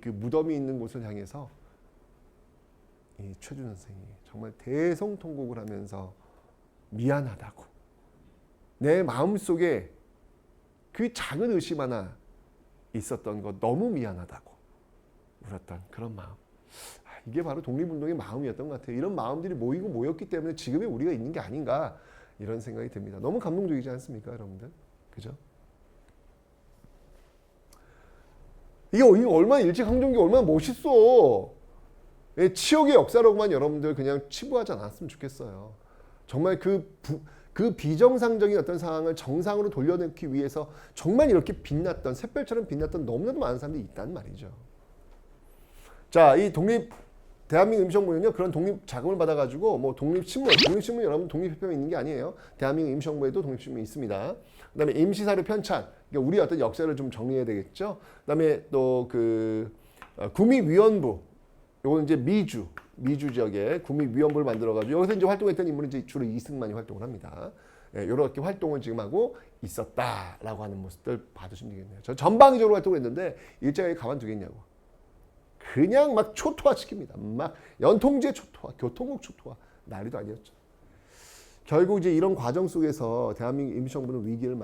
그 무덤이 있는 곳을 향해서 이 최준 선생이 정말 대성통곡을 하면서 미안하다고 내 마음속에 그 작은 의심 하나 있었던 거 너무 미안하다고 울었던 그런 마음. 이게 바로 독립운동의 마음이었던 것 같아요. 이런 마음들이 모이고 모였기 때문에 지금의 우리가 있는 게 아닌가 이런 생각이 듭니다. 너무 감동적이지 않습니까, 여러분들? 그죠? 이게 얼마나 일제강점기 얼마나 멋있어. 치욕의 역사라고만 여러분들 그냥 치부하지 않았으면 좋겠어요. 정말 그 비정상적인 어떤 상황을 정상으로 돌려내기 위해서 정말 이렇게 빛났던 샛별처럼 빛났던 너무나도 많은 사람들이 있단 말이죠. 자, 이 대한민국 임시정부는요 그런 독립 자금을 받아가지고 뭐 독립신문 여러분 독립협회만 있는 게 아니에요. 대한민국 임시정부에도 독립신문이 있습니다. 그다음에 임시사료 편찬, 그러니까 우리 어떤 역사를 좀 정리해야 되겠죠. 그다음에 또 그 구미위원부, 요건 이제 미주 지역에 구미위원부를 만들어가지고 여기서 이제 활동했던 인물은 이제 주로 이승만이 활동을 합니다. 예, 이렇게 활동을 지금 하고 있었다라고 하는 모습들 봐두시면 되겠네요. 저 전방위적으로 활동을 했는데 일제가 가만두겠냐고. 그냥 막 초토화 시킵니다. 막 연통제 초토화, 교통국 초토화, 난리도 아니었죠. 결국 이제 이런 과정 속에서 대한민국 임시정부는 위기를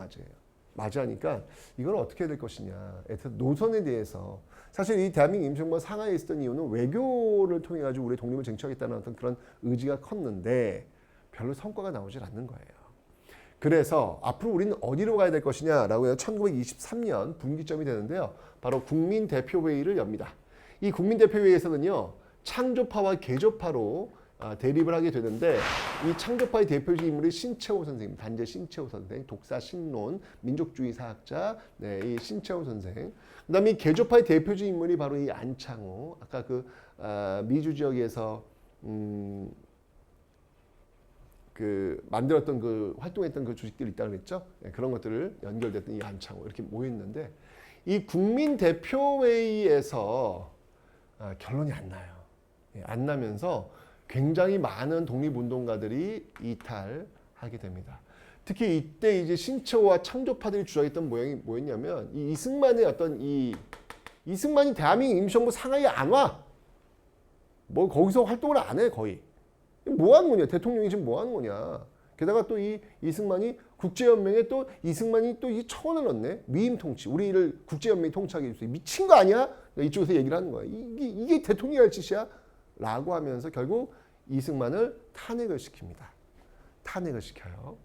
맞이하니까 이걸 어떻게 해야 될 것이냐. 노선에 대해서 사실 이 대한민국 임시정부가 상하이에 있었던 이유는 외교를 통해 가지고 우리의 독립을 쟁취하겠다는 어떤 그런 의지가 컸는데 별로 성과가 나오질 않는 거예요. 그래서 앞으로 우리는 어디로 가야 될 것이냐라고 해서 1923년 분기점이 되는데요. 바로 국민대표회의를 엽니다. 이 국민대표회의에서는요. 창조파와 개조파로 대립을 하게 되는데 이 창조파의 대표적인 인물이 신채호 선생님, 단재 신채호 선생, 독사 신론, 민족주의 사학자, 네, 이 신채호 선생. 그다음에 이 개조파의 대표적인 인물이 바로 이 안창호, 아까 그 미주 지역에서 그 만들었던 그 활동했던 그 조직들이 있다고 그랬죠. 네, 그런 것들을 연결됐던 이 안창호 이렇게 모였는데 이 국민대표회의에서 결론이 안 나요. 안 나면서 굉장히 많은 독립운동가들이 이탈하게 됩니다. 특히 이때 이제 신채호와 창조파들이 주장했던 모양이 뭐였냐면 이 이승만의 어떤 이승만이 대한민국 임시정부 상하이에 안 와. 뭐 거기서 활동을 안 해 거의. 뭐 하는 거냐? 대통령이 지금 뭐 하는 거냐? 게다가 또 이 이승만이 국제연맹에 또 이승만이 또 이 청원을 넣네. 위임 통치. 우리를 국제연맹이 통치하게 해주세요. 미친 거 아니야? 이쪽에서 얘기를 하는 거야. 이게 대통령이 할 짓이야? 라고 하면서 결국 이승만을 탄핵을 시킵니다. 탄핵을 시켜요.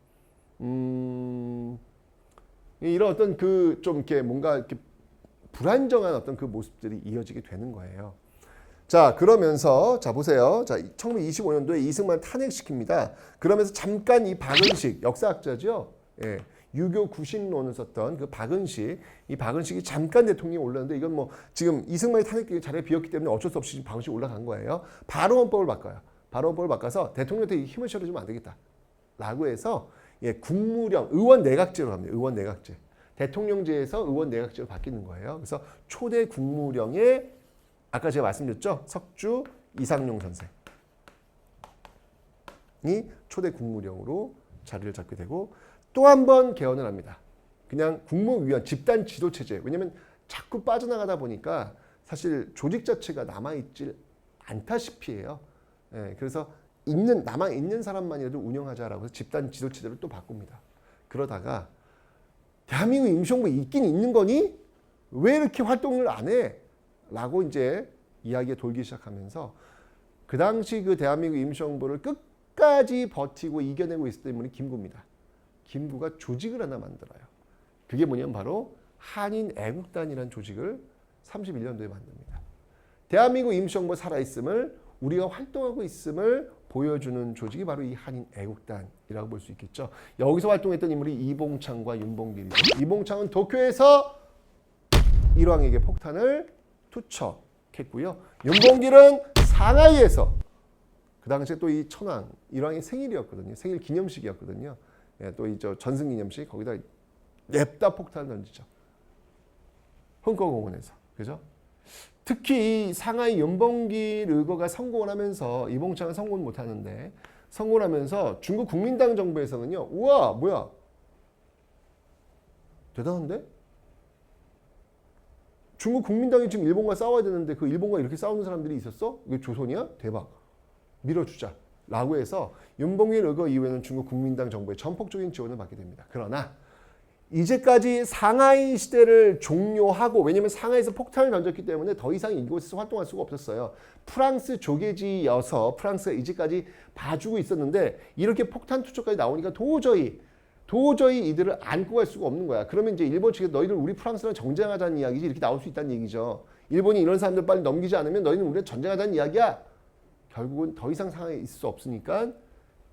이런 어떤 그 좀 이렇게 뭔가 이렇게 불안정한 어떤 그 모습들이 이어지게 되는 거예요. 자, 그러면서 자 보세요. 자, 1925년도에 이승만을 탄핵시킵니다. 그러면서 잠깐 이 박은식 역사학자죠. 예. 유교 구신론을 썼던 그 이 박은식이 잠깐 대통령이 올랐는데 이건 뭐 지금 이승만이 탄핵 자리에 비었기 때문에 어쩔 수 없이 지금 박은식이 올라간 거예요. 바로 헌법을 바꿔요. 바로 헌법을 바꿔서 대통령한테 힘을 실어주면 안 되겠다. 라고 해서 예, 국무령, 의원 내각제로 합니다. 의원 내각제. 대통령제에서 의원 내각제로 바뀌는 거예요. 그래서 초대 국무령에 아까 제가 말씀드렸죠. 석주 이상용 선생이 초대 국무령으로 자리를 잡게 되고 또 한 번 개헌을 합니다. 그냥 국무위원 집단 지도체제. 왜냐하면 자꾸 빠져나가다 보니까 사실 조직 자체가 남아있질 않다시피 해요. 예, 그래서 남아있는 사람만이라도 운영하자라고 해서 집단 지도체제를 또 바꿉니다. 그러다가 대한민국 임시정부 있긴 있는 거니? 왜 이렇게 활동을 안 해? 라고 이제 이야기가 돌기 시작하면서 그 당시 그 대한민국 임시정부를 끝까지 버티고 이겨내고 있었던 인물이 김구입니다. 김구가 조직을 하나 만들어요. 그게 뭐냐면 바로 한인애국단이라는 조직을 31년도에 만듭니다. 대한민국 임시정부가 살아있음을 우리가 활동하고 있음을 보여주는 조직이 바로 이 한인애국단이라고 볼 수 있겠죠. 여기서 활동했던 인물이 이봉창과 윤봉길이죠. 이봉창은 도쿄에서 일왕에게 폭탄을 투척했고요. 윤봉길은 상하이에서 그 당시에 또 이 천황 일왕의 생일이었거든요. 생일 기념식이었거든요. 예, 또 이 전승 기념식 거기다 냅다 폭탄을 던지죠. 흥커공원에서. 그죠? 특히 이 상하이 윤봉길 의거가 성공을 하면서 이봉창은 성공을 못하는데 성공을 하면서 중국 국민당 정부에서는요. 우와 뭐야 대단한데? 중국 국민당이 지금 일본과 싸워야 되는데 그 일본과 이렇게 싸우는 사람들이 있었어? 이게 조선이야? 대박. 밀어주자. 라고 해서 윤봉길 의거 이후에는 중국 국민당 정부의 전폭적인 지원을 받게 됩니다. 그러나 이제까지 상하이 시대를 종료하고, 왜냐하면 상하이에서 폭탄을 던졌기 때문에 더 이상 이곳에서 활동할 수가 없었어요. 프랑스 조계지여서 프랑스가 이제까지 봐주고 있었는데 이렇게 폭탄 투척까지 나오니까 도저히 이들을 안고 갈 수가 없는 거야. 그러면 이제 일본 측에서 너희들 우리 프랑스랑 전쟁하자는 이야기지, 이렇게 나올 수 있다는 얘기죠. 일본이 이런 사람들 빨리 넘기지 않으면 너희는 우리랑 전쟁하자는 이야기야. 결국은 더 이상 상하이에 있을 수 없으니까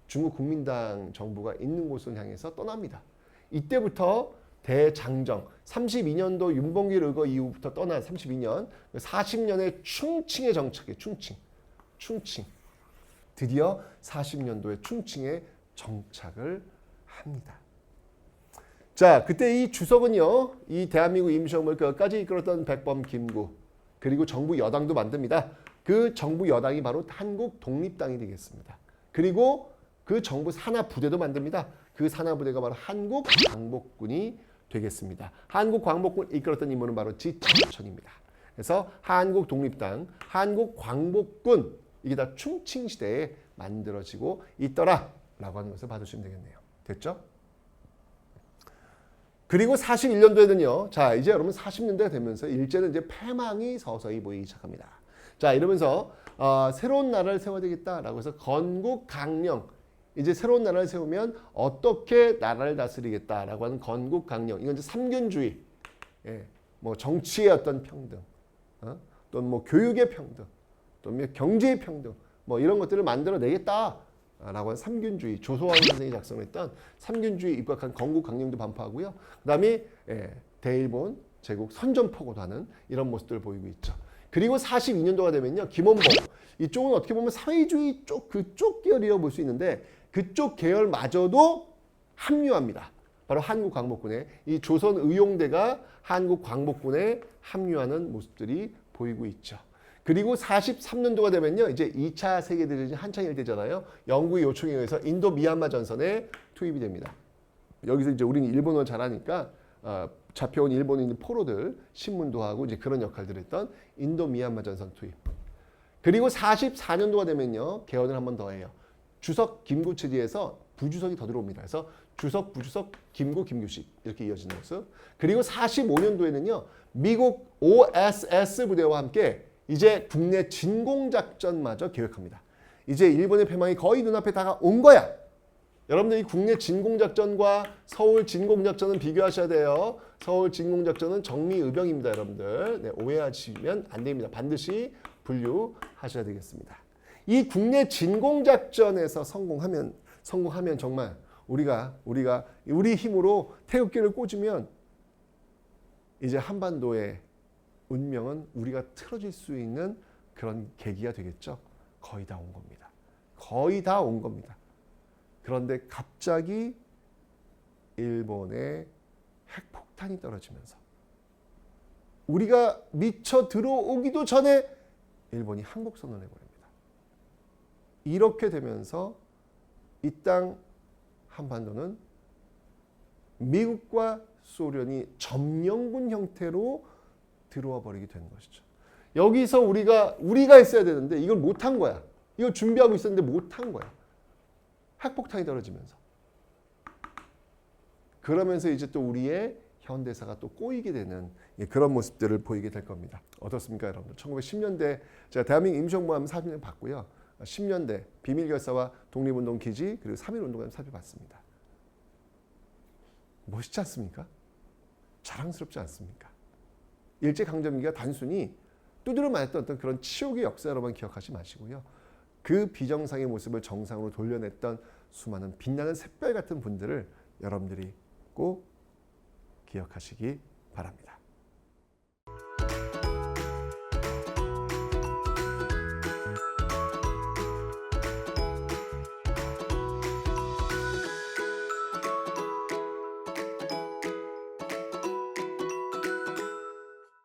중국 국민당 정부가 있는 곳을 향해서 떠납니다. 이때부터 대장정, 32년도 윤봉길 의거 이후부터 떠난 32년, 40년의 충칭에 정착해. 충칭. 드디어 40년도에 충칭에 정착을 합니다. 자, 그때 이 주석은요, 이 대한민국 임시정부를 끝까지 이끌었던 백범, 김구, 그리고 정부 여당도 만듭니다. 그 정부 여당이 바로 한국 독립당이 되겠습니다. 그리고 그 정부 산하 부대도 만듭니다. 그 산하 부대가 바로 한국 광복군이 되겠습니다. 한국 광복군을 이끌었던 인물은 바로 지청천입니다. 그래서 한국 독립당, 한국 광복군, 이게 다 충칭 시대에 만들어지고 있더라라고 하는 것을 봐주시면 되겠네요. 됐죠? 그리고 41년도에는요. 자, 이제 여러분 40년대가 되면서 일제는 이제 패망이 서서히 보이기 시작합니다. 자, 이러면서 새로운 나라를 세워야 되겠다라고 해서 건국 강령, 이제 새로운 나라를 세우면 어떻게 나라를 다스리겠다라고 하는 건국 강령, 이건 이제 삼균주의, 뭐 정치의 어떤 평등, 또는 뭐 교육의 평등, 또는 경제의 평등, 뭐 이런 것들을 만들어내겠다. 라고 한 삼균주의, 조소왕 선생이 작성했던 삼균주의 입각한 건국 강령도 반포하고요. 그 다음에 대일본 제국 선전포고도 하는 이런 모습들을 보이고 있죠. 그리고 42년도가 되면요, 김원봉, 이쪽은 어떻게 보면 사회주의 쪽, 그쪽 계열이라고 볼 수 있는데 그쪽 계열마저도 합류합니다. 바로 한국 광복군에, 이 조선 의용대가 한국 광복군에 합류하는 모습들이 보이고 있죠. 그리고 43년도가 되면요, 이제 2차 세계대전이 한창 일때잖아요. 영국의 요청에 의해서 인도 미얀마 전선에 투입이 됩니다. 여기서 이제 우리는 일본어를 잘하니까 잡혀온 일본인 포로들 신문도 하고 이제 그런 역할들을 했던 인도 미얀마 전선 투입. 그리고 44년도가 되면요, 개헌을 한 번 더 해요. 주석 김구 체제에서 부주석이 더 들어옵니다. 그래서 주석, 부주석, 김구, 김규식 이렇게 이어지는 모습. 그리고 45년도에는요, 미국 OSS 부대와 함께 이제 국내 진공작전마저 계획합니다. 이제 일본의 패망이 거의 눈앞에 다가온 거야. 여러분들 이 국내 진공작전과 서울 진공작전은 비교하셔야 돼요. 서울 진공작전은 정미의병입니다. 여러분들. 네, 오해하시면 안 됩니다. 반드시 분류하셔야 되겠습니다. 이 국내 진공작전에서 성공하면 정말 우리 힘으로 태극기를 꽂으면 이제 한반도의 운명은 우리가 틀어질 수 있는 그런 계기가 되겠죠. 거의 다 온 겁니다. 거의 다 온 겁니다. 그런데 갑자기 일본의 핵폭탄이 떨어지면서 우리가 미쳐 들어오기도 전에 일본이 항복선언을 해버립니다. 이렇게 되면서 이 땅 한반도는 미국과 소련이 점령군 형태로 들어와 버리게 되는 것이죠. 여기서 우리가 했어야 되는데 이걸 못한 거야. 이걸 준비하고 있었는데 못한 거야. 핵폭탄이 떨어지면서. 그러면서 이제 또 우리의 현대사가 또 꼬이게 되는 그런 모습들을 보이게 될 겁니다. 어떻습니까, 여러분들? 1910년대 제가 대한민국 임시정부 하면 사진을 봤고요. 10년대 비밀결사와 독립운동 기지 그리고 3.1운동을 살펴봤습니다. 멋있지 않습니까? 자랑스럽지 않습니까? 일제강점기가 단순히 두드려 맞았던 어떤 그런 치욕의 역사로만 기억하지 마시고요. 그 비정상의 모습을 정상으로 돌려냈던 수많은 빛나는 샛별 같은 분들을 여러분들이 꼭 기억하시기 바랍니다.